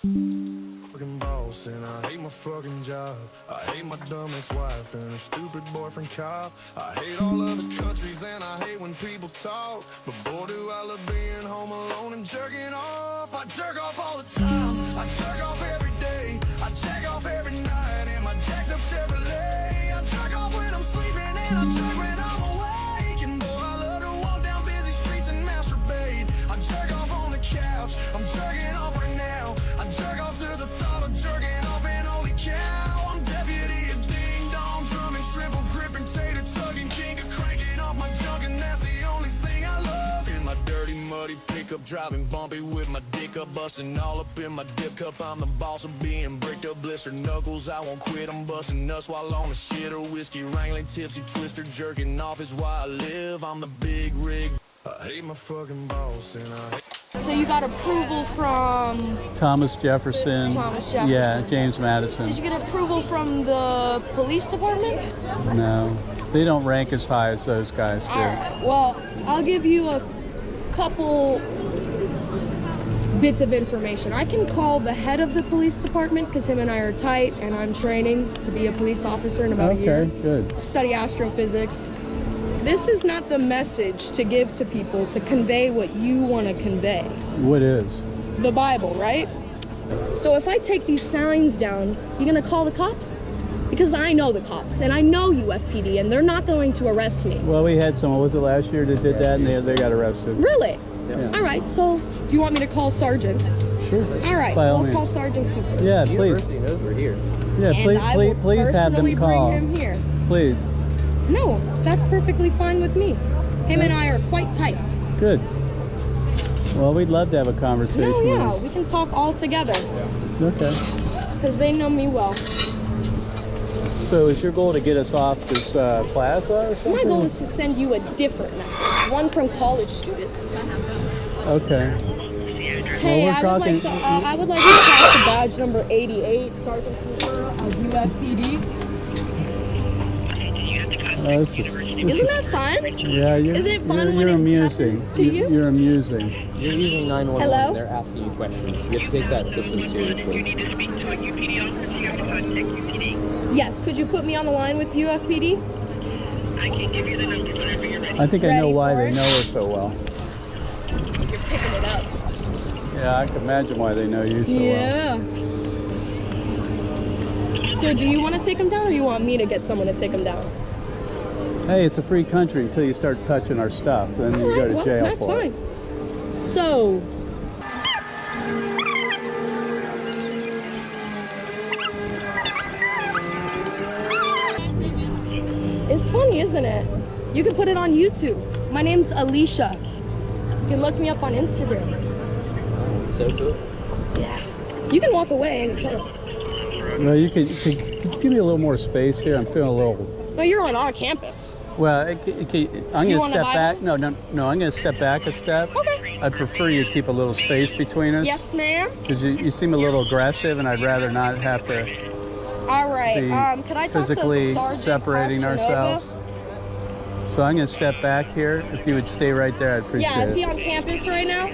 Fucking boss and I hate my fucking job. I hate my dumb ex-wife and her stupid boyfriend cop. I hate all other countries and I hate when people talk. But boy, do I love being home alone and jerking off. I jerk off all the time. I jerk off every day. I jack off every night in my jacked up Chevrolet. I jerk off when I'm sleeping and I jerk when I'm awake. And boy, I love to walk down busy streets and masturbate. I jerk off on the couch. I'm jerking off right now. I jerk off to the thought of jerking off, and holy cow, I'm deputy a ding dong, drumming, triple gripping, tater tugging, king of cranking off my junk, and that's the only thing I love. In my dirty, muddy pickup, driving bumpy with my dick up, busting all up in my dip cup. I'm the boss of being bricked up, blistered knuckles. I won't quit. I'm busting nuts while on the shit or whiskey, wrangling tipsy twister, jerking off is why I live. I'm the big rig. I hate my fucking boss and I hate. So you got approval from Thomas Jefferson. Thomas Jefferson. Yeah, James Madison. Did you get approval from the police department? No, they don't rank as high as those guys do. All right. Well, I'll give you a couple bits of information. I can call the head of the police department because him and I are tight, and I'm training to be a police officer in about a year. Okay, good. Study astrophysics. This is not the message to give to people to convey what you want to convey. What is? The Bible, right? So if I take these signs down, you gonna call the cops? Because I know the cops, and I know UFPD, and they're not going to arrest me. Well, we had someone, was it last year, that did that, and they got arrested. Really? Yeah. All right, so do you want me to call Sergeant? Sure. All right, By all we'll means. call Sergeant Cooper. Yeah, please. University knows we're here. Yeah, And I will please have them personally call. bring him here. Please. No, that's perfectly fine with me. Him and I are quite tight. Good. Well, we'd love to have a conversation No, yeah, with we can talk all together you. Okay. because they know me well. So is your goal to get us off this plaza or something? My goal is to send you a different message, one from college students. Okay. Hey, we're I would like to pass the badge number 88, Sergeant Cooper of UFPD. Isn't that fun? Yeah, Is it fun when you're it amusing. happens to you? You're amusing. You're using 911. Hello? They're asking you questions. You have to take that system seriously. You need to speak to a UPD officer, so you have to contact UPD. Yes, could you put me on the line with UFPD? I can give you the number whenever you're ready. I think I know Ready why for they it? know her so well. You're picking it up. Yeah, I can imagine why they know you so well. Yeah. So do you want to take him down, or you want me to get someone to take him down? Hey, it's a free country until you start touching our stuff. Then you All go right, to well, jail that's for it. fine. So, it's funny, isn't it? You can put it on YouTube. My name's Alicia. You can look me up on Instagram. So cool. Yeah. You can walk away anytime. Well, could you give me a little more space here? I'm feeling a little. No, you're on our campus. Well, I'm going to want a step Bible? back. No, I'm going to step back a step. Okay. I'd prefer you keep a little space between us. Yes, ma'am. Because you seem a little aggressive, and I'd rather not have to All right. be Could I talk physically to Sergeant separating Castronova? ourselves. So I'm going to step back here. If you would stay right there, I'd appreciate Yeah, is he it. on campus right now?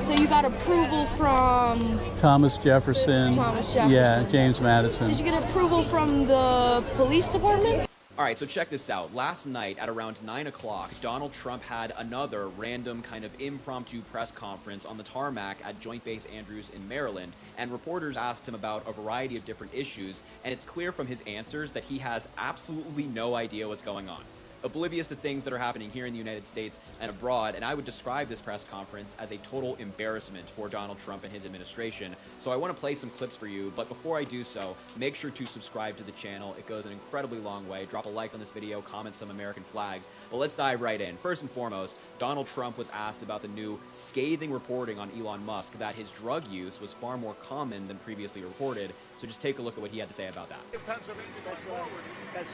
So you got approval from Thomas Jefferson. Thomas Jefferson. Yeah, James Madison. Did you get approval from the police department? All right, so check this out. Last night at around 9 o'clock, Donald Trump had another random kind of impromptu press conference on the tarmac at Joint Base Andrews in Maryland, and reporters asked him about a variety of different issues, and it's clear from his answers that he has absolutely no idea what's going on. Oblivious to things that are happening here in the United States and abroad, and I would describe this press conference as a total embarrassment for Donald Trump and his administration. So I want to play some clips for you, but before I do so, make sure to subscribe to the channel. It goes an incredibly long way. Drop a like on this video, comment some American flags, but let's dive right in. First and foremost, Donald Trump was asked about the new scathing reporting on Elon Musk that his drug use was far more common than previously reported. So just take a look at what he had to say about that.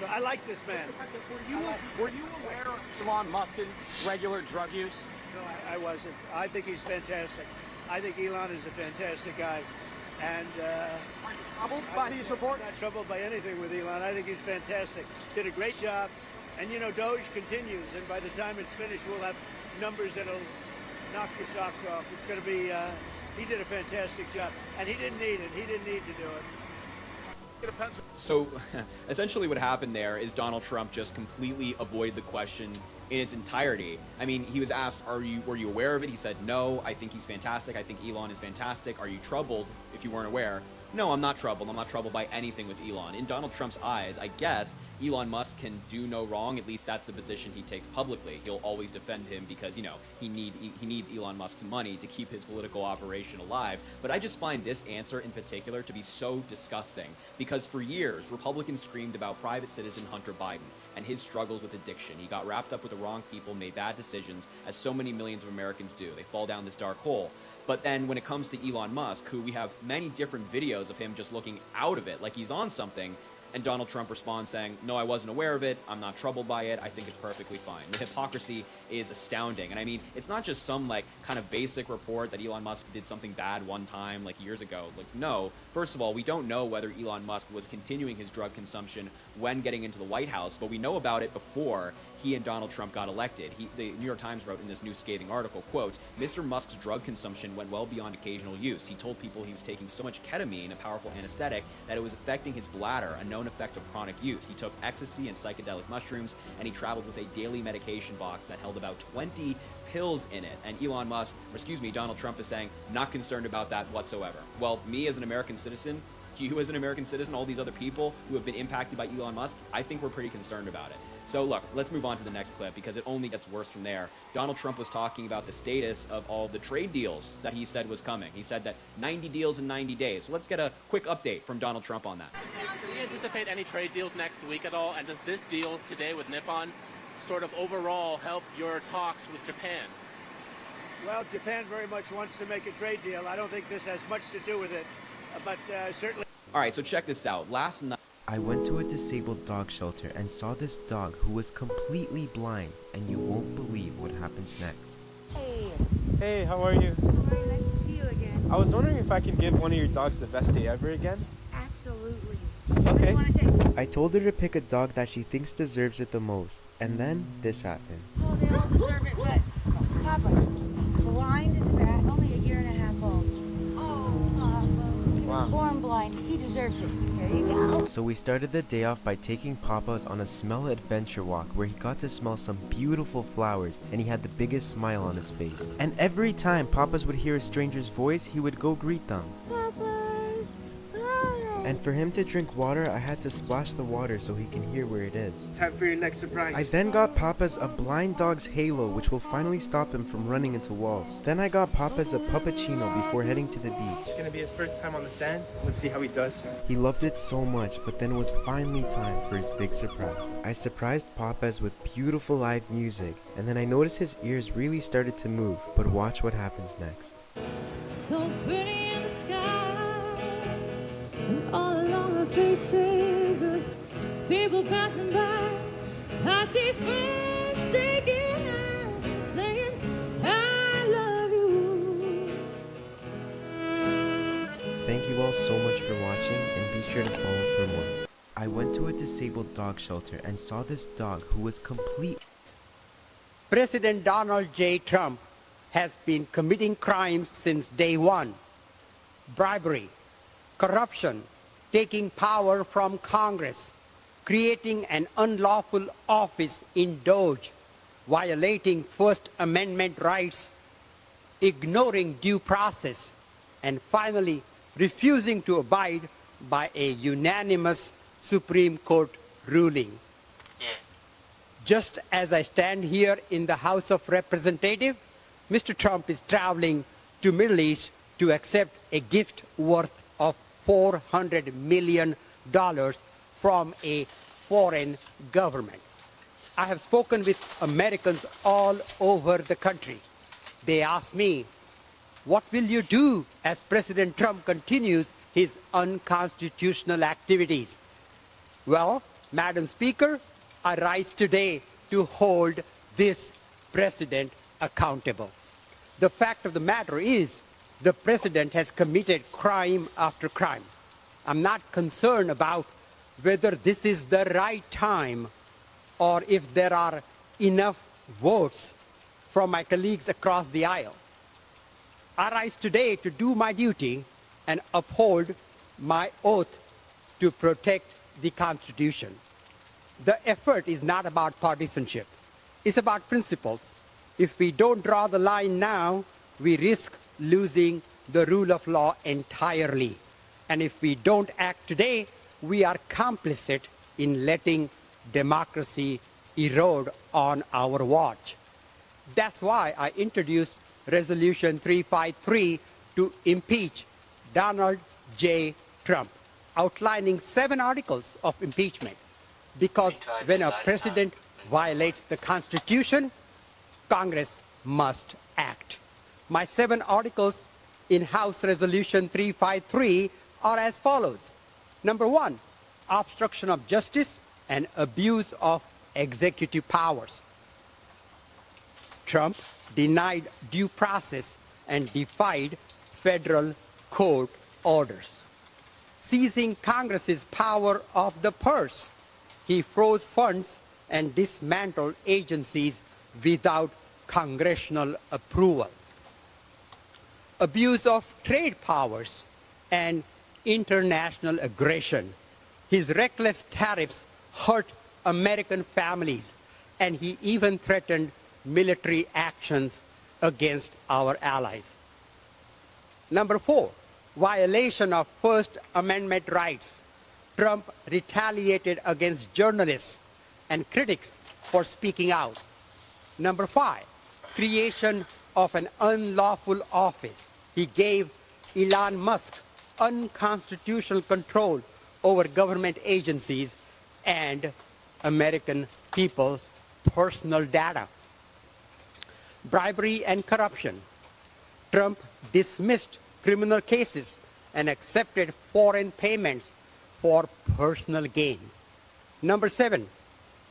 I like this man. Were you aware of Elon Musk's regular drug use? No, I wasn't. I think he's fantastic. I think Elon is a fantastic guy. And Are you troubled by these reports? I'm not troubled by anything with Elon. I think he's fantastic. Did a great job. And you know, Doge continues, and by the time it's finished, we'll have numbers that'll knock your socks off. It's going to be, he did a fantastic job, and he didn't need it. He didn't need to do it. So essentially what happened there is Donald Trump just completely avoided the question in its entirety. I mean, he was asked, were you aware of it? He said, no, I think he's fantastic. I think Elon is fantastic. Are you troubled if you weren't aware? No, I'm not troubled. I'm not troubled by anything with Elon. In Donald Trump's eyes, I guess Elon Musk can do no wrong. At least that's the position he takes publicly. He'll always defend him because, you know, he needs Elon Musk's money to keep his political operation alive. But I just find this answer in particular to be so disgusting because for years, Republicans screamed about private citizen Hunter Biden and his struggles with addiction. He got wrapped up with the wrong people, made bad decisions, as so many millions of Americans do. They fall down this dark hole. But then when it comes to Elon Musk, who we have many different videos of him just looking out of it like he's on something, and Donald Trump responds saying, no, I wasn't aware of it, I'm not troubled by it, I think it's perfectly fine. The hypocrisy is astounding. And I mean, it's not just some like kind of basic report that Elon Musk did something bad one time like years ago. Like, no, first of all, we don't know whether Elon Musk was continuing his drug consumption when getting into the White House, but we know about it before he and Donald Trump got elected. The New York Times wrote in this new scathing article, quote, Mr. Musk's drug consumption went well beyond occasional use. He told people he was taking so much ketamine, a powerful anesthetic, that it was affecting his bladder, a known effect of chronic use. He took ecstasy and psychedelic mushrooms, and he traveled with a daily medication box that held about 20 pills in it. And Donald Trump is saying, not concerned about that whatsoever. Well, me as an American citizen, you as an American citizen, all these other people who have been impacted by Elon Musk, I think we're pretty concerned about it. So look, let's move on to the next clip because it only gets worse from there. Donald Trump was talking about the status of all the trade deals that he said was coming. He said that 90 deals in 90 days. So let's get a quick update from Donald Trump on that. Do you anticipate any trade deals next week at all? And does this deal today with Nippon sort of overall help your talks with Japan? Well, Japan very much wants to make a trade deal. I don't think this has much to do with it, but certainly. All right, so check this out. Last night, I went to a disabled dog shelter and saw this dog who was completely blind, and you won't believe what happens next. Hey. Hey, how are you? Very nice to see you again. I was wondering if I can give one of your dogs the best day ever again? Absolutely. Okay. You want to take? I told her to pick a dog that she thinks deserves it the most, and then this happened. Oh, they all deserve it, but Papa's blind as a bat, only a year and a half old. Oh, Papa. He was born blind. He deserves it. Here you go. So we started the day off by taking Papa's on a smell adventure walk where he got to smell some beautiful flowers and he had the biggest smile on his face. And every time Papa's would hear a stranger's voice, he would go greet them. And for him to drink water, I had to splash the water so he can hear where it is. Time for your next surprise. I then got Papa's a blind dog's halo, which will finally stop him from running into walls. Then I got Papa's a puppuccino before heading to the beach. It's gonna be his first time on the sand. Let's see how he does. He loved it so much, but then it was finally time for his big surprise. I surprised Papa's with beautiful live music, and then I noticed his ears really started to move. But watch what happens next. So pretty in the sky, and all along the faces of people passing by, I see friends shaking hands, saying, I love you. Thank you all so much for watching, and be sure to follow for more. I went to a disabled dog shelter and saw this dog who was complete. President Donald J. Trump has been committing crimes since day one. Bribery, corruption, taking power from Congress, creating an unlawful office in Doge, violating First Amendment rights, ignoring due process, and finally refusing to abide by a unanimous Supreme Court ruling. Just as I stand here in the House of Representatives, Mr. Trump is traveling to Middle East to accept a gift worth of $400 million from a foreign government. I have spoken with Americans all over the country. They ask me, what will you do as President Trump continues his unconstitutional activities? Well, Madam Speaker, I rise today to hold this president accountable. The fact of the matter is, the president has committed crime after crime. I'm not concerned about whether this is the right time or if there are enough votes from my colleagues across the aisle. I rise today to do my duty and uphold my oath to protect the Constitution. The effort is not about partisanship. It's about principles. If we don't draw the line now, we risk losing the rule of law entirely. And if we don't act today, we are complicit in letting democracy erode on our watch. That's why I introduced Resolution 353 to impeach Donald J. Trump, outlining 7 articles of impeachment. Because when a president violates the Constitution, Congress must act. My 7 articles in House Resolution 353 are as follows. Number 1, obstruction of justice and abuse of executive powers. Trump denied due process and defied federal court orders. Seizing Congress's power of the purse, he froze funds and dismantled agencies without congressional approval. Abuse of trade powers and international aggression. His reckless tariffs hurt American families, and he even threatened military actions against our allies. Number 4, violation of First Amendment rights. Trump retaliated against journalists and critics for speaking out. Number 5, creation of an unlawful office. He gave Elon Musk unconstitutional control over government agencies and American people's personal data. Bribery and corruption. Trump dismissed criminal cases and accepted foreign payments for personal gain. Number 7,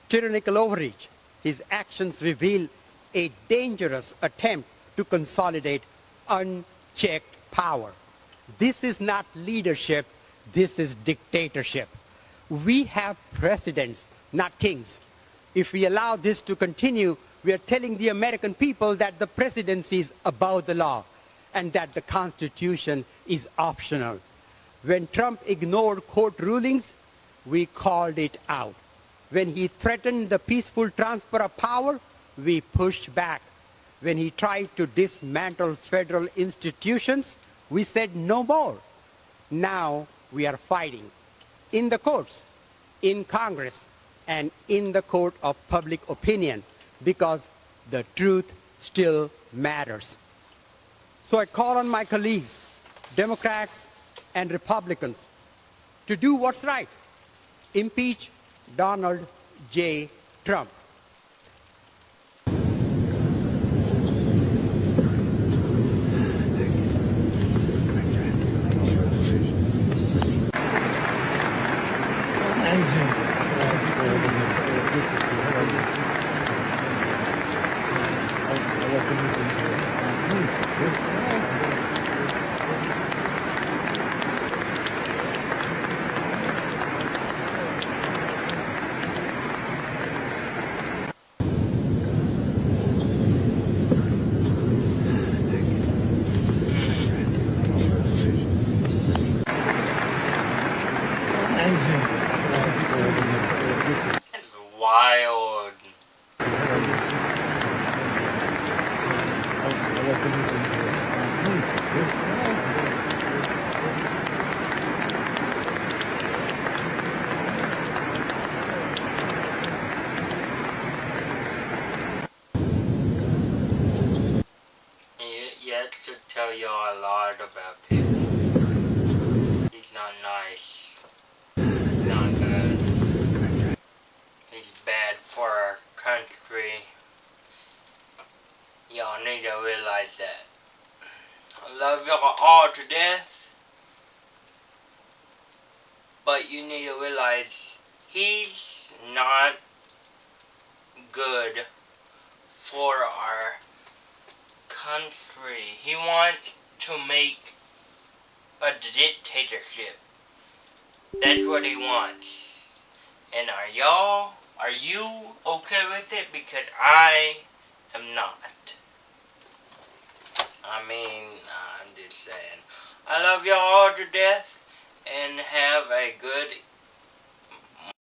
tyrannical overreach. His actions reveal a dangerous attempt to consolidate unchecked power. This is not leadership, this is dictatorship. We have presidents, not kings. If we allow this to continue, we are telling the American people that the presidency is above the law and that the Constitution is optional. When Trump ignored court rulings, we called it out. When he threatened the peaceful transfer of power, we pushed back. When he tried to dismantle federal institutions, we said no more. Now we are fighting in the courts, in Congress, and in the court of public opinion, because the truth still matters. So I call on my colleagues, Democrats and Republicans, to do what's right. Impeach Donald J. Trump. Wild. Yet to tell y'all a lot about people. He's not nice. He's not good. He's bad for our country. Y'all need to realize that. I love y'all all to death. But you need to realize he's not good for our country. He wants to make a dictatorship. That's what he wants. And are y'all Are you okay with it? Because I am not. I mean, I'm just saying. I love y'all all to death, and have a good